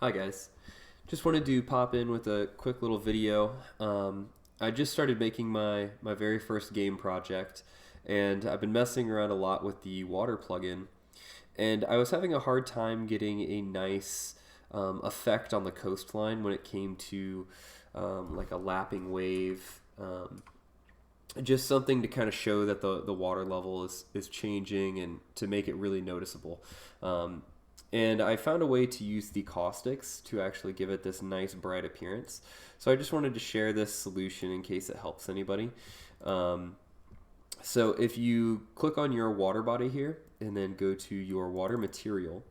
Hi guys, just wanted to pop in with a quick little video. I just started making my very first game project, and I've been messing around a lot with the water plugin, and I was having a hard time getting a nice effect on the coastline when it came to like a lapping wave. Just something to kind of show that the water level is changing and to make it really noticeable. And I found a way to use the caustics to actually give it this nice bright appearance. So I just wanted to share this solution in case it helps anybody. So if you click on your water body here and then go to your water material,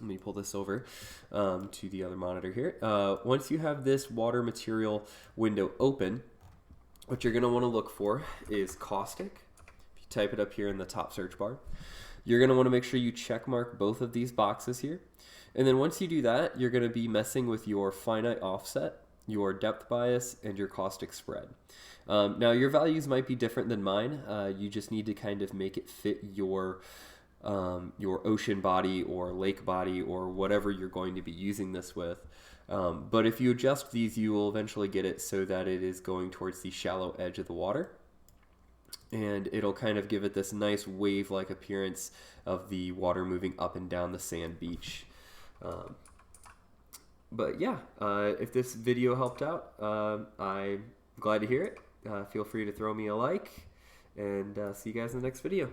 let me pull this over to the other monitor here. Once you have this water material window open, what you're going to want to look for is caustic. If you type it up here in the top search bar, you're going to want to make sure you check mark both of these boxes here. And then once you do that, you're going to be messing with your finite offset, your depth bias, and your caustic spread. Now your values might be different than mine. You just need to kind of make it fit your ocean body or lake body or whatever you're going to be using this with. But if you adjust these, you will eventually get it so that it is going towards the shallow edge of the water. And it'll kind of give it this nice wave-like appearance of the water moving up and down the sand beach. But yeah, if this video helped out, I'm glad to hear it. Feel free to throw me a like, and see you guys in the next video.